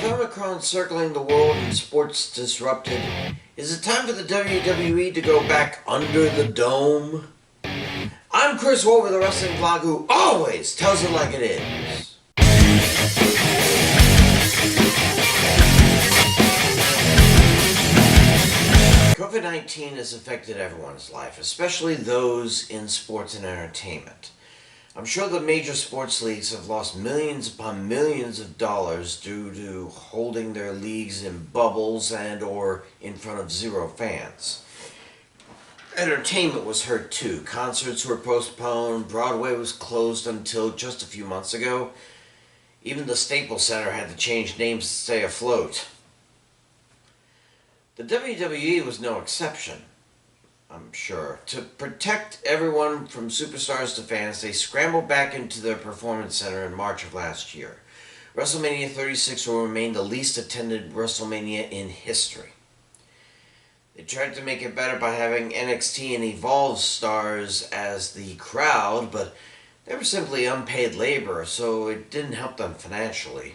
Omicron circling the world and sports disrupted, is it time for the WWE to go back under the dome? I'm Chris Wolvie, the wrestling vlog who always tells it like it is. COVID-19 has affected everyone's life, especially those in sports and entertainment. I'm sure the major sports leagues have lost millions upon millions of dollars due to holding their leagues in bubbles and or in front of zero fans. Entertainment was hurt too. Concerts were postponed, Broadway was closed until just a few months ago. Even the Staples Center had to change names to stay afloat. The WWE was no exception. I'm sure. To protect everyone from superstars to fans, they scrambled back into their performance center in March of last year. WrestleMania 36 will remain the least attended WrestleMania in history. They tried to make it better by having NXT and Evolve stars as the crowd, but they were simply unpaid labor, so it didn't help them financially.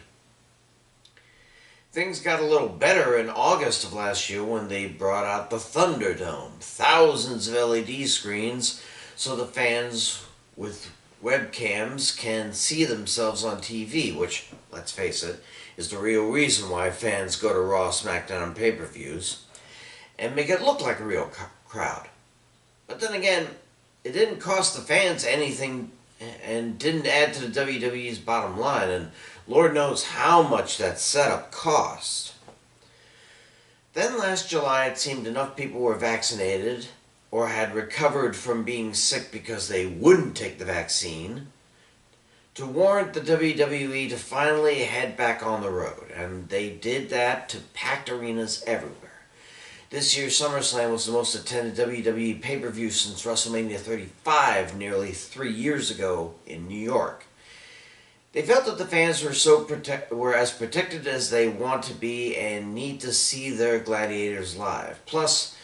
Things got a little better in August of last year when they brought out the Thunderdome. Thousands of LED screens so the fans with webcams can see themselves on TV, which, let's face it, is the real reason why fans go to Raw, SmackDown, and pay-per-views, and make it look like a real crowd. But then again, it didn't cost the fans anything and didn't add to the WWE's bottom line, and Lord knows how much that setup cost. Then last July it seemed enough people were vaccinated or had recovered from being sick because they wouldn't take the vaccine to warrant the WWE to finally head back on the road, and they did that to packed arenas everywhere. This year's SummerSlam was the most attended WWE pay-per-view since WrestleMania 35 nearly 3 years ago in New York. They felt that the fans were as protected as they want to be and need to see their gladiators live. Plus,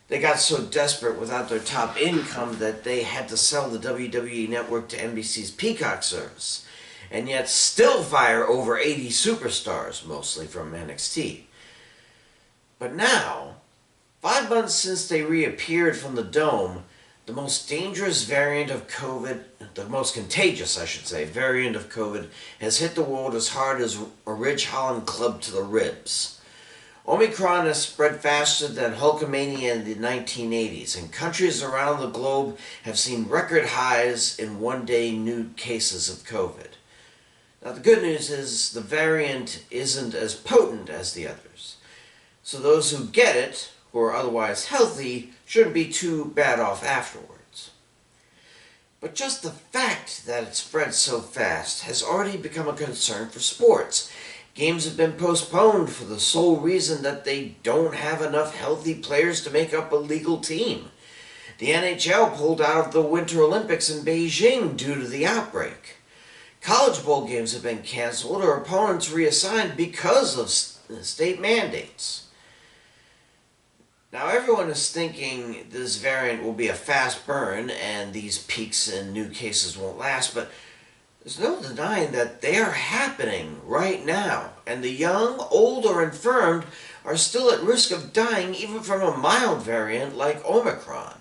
they got so desperate without their top income that they had to sell the WWE network to NBC's Peacock service, and yet still fire over 80 superstars, mostly from NXT. But now, 5 months since they reappeared from the Dome, the most dangerous variant of COVID, the most contagious, I should say, variant of COVID has hit the world as hard as a Ridge Holland club to the ribs. Omicron has spread faster than Hulkamania in the 1980s, and countries around the globe have seen record highs in one-day new cases of COVID. Now the good news is the variant isn't as potent as the others, so those who get it, who are otherwise healthy, shouldn't be too bad off afterwards. But just the fact that it spread so fast has already become a concern for sports. Games have been postponed for the sole reason that they don't have enough healthy players to make up a legal team. The NHL pulled out of the Winter Olympics in Beijing due to the outbreak. College bowl games have been canceled or opponents reassigned because of state mandates. Now everyone is thinking this variant will be a fast burn and these peaks in new cases won't last, but there's no denying that they are happening right now, and the young, old, or infirmed are still at risk of dying even from a mild variant like Omicron.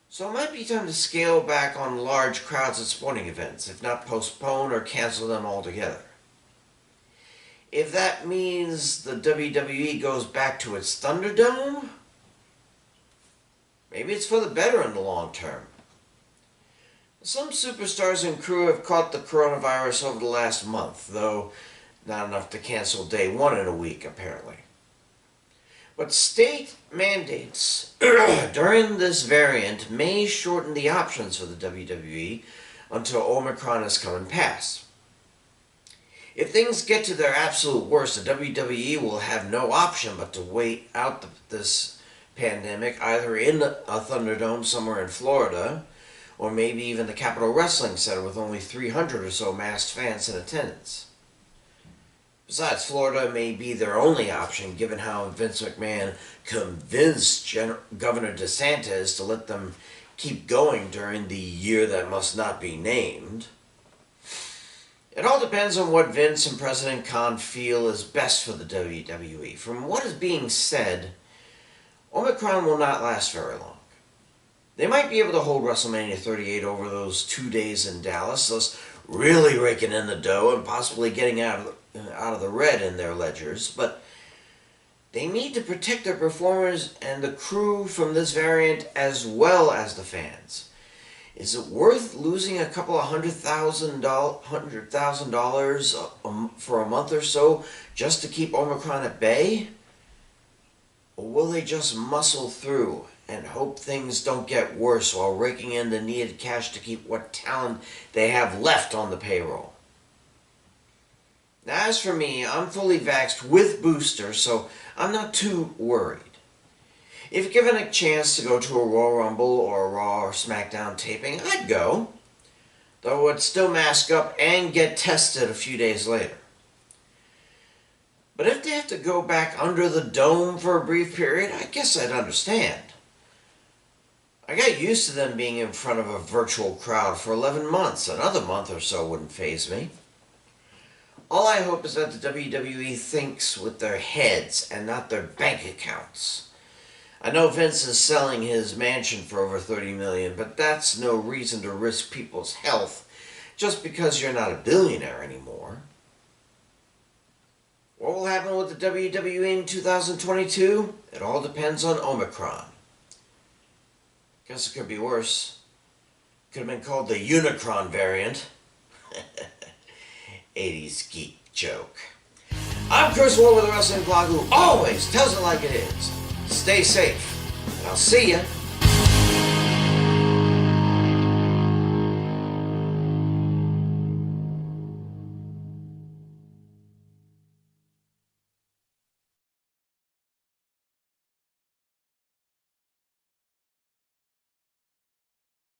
So it might be time to scale back on large crowds at sporting events, if not postpone or cancel them altogether. If that means the WWE goes back to its Thunderdome, maybe it's for the better in the long term. Some superstars and crew have caught the coronavirus over the last month, though not enough to cancel day one in a week, apparently. But state mandates during this variant may shorten the options for the WWE until Omicron has come and passed. If things get to their absolute worst, the WWE will have no option but to wait out this pandemic either in a Thunderdome somewhere in Florida, or maybe even the Capitol Wrestling Center with only 300 or so masked fans in attendance. Besides, Florida may be their only option given how Vince McMahon convinced Governor DeSantis to let them keep going during the year that must not be named. It all depends on what Vince and President Khan feel is best for the WWE. From what is being said, Omicron will not last very long. They might be able to hold WrestleMania 38 over those 2 days in Dallas, thus really raking in the dough and possibly getting out of the red in their ledgers, but they need to protect their performers and the crew from this variant as well as the fans. Is it worth losing a couple of $100,000 for a month or so just to keep Omicron at bay? Or will they just muscle through and hope things don't get worse while raking in the needed cash to keep what talent they have left on the payroll? Now, as for me, I'm fully vaxxed with booster, so I'm not too worried. If given a chance to go to a Royal Rumble or a Raw or SmackDown taping, I'd go, though I'd still mask up and get tested a few days later. But if they have to go back under the dome for a brief period, I guess I'd understand. I got used to them being in front of a virtual crowd for 11 months. Another month or so wouldn't faze me. All I hope is that the WWE thinks with their heads and not their bank accounts. I know Vince is selling his mansion for over $30 million, but that's no reason to risk people's health just because you're not a billionaire anymore. What will happen with the WWE in 2022? It all depends on Omicron. Guess it could be worse. Could have been called the Unicron variant. 80s geek joke. I'm Chris Wolvie with the Wrestling Blog, who always tells it like it is. Stay safe, and I'll see ya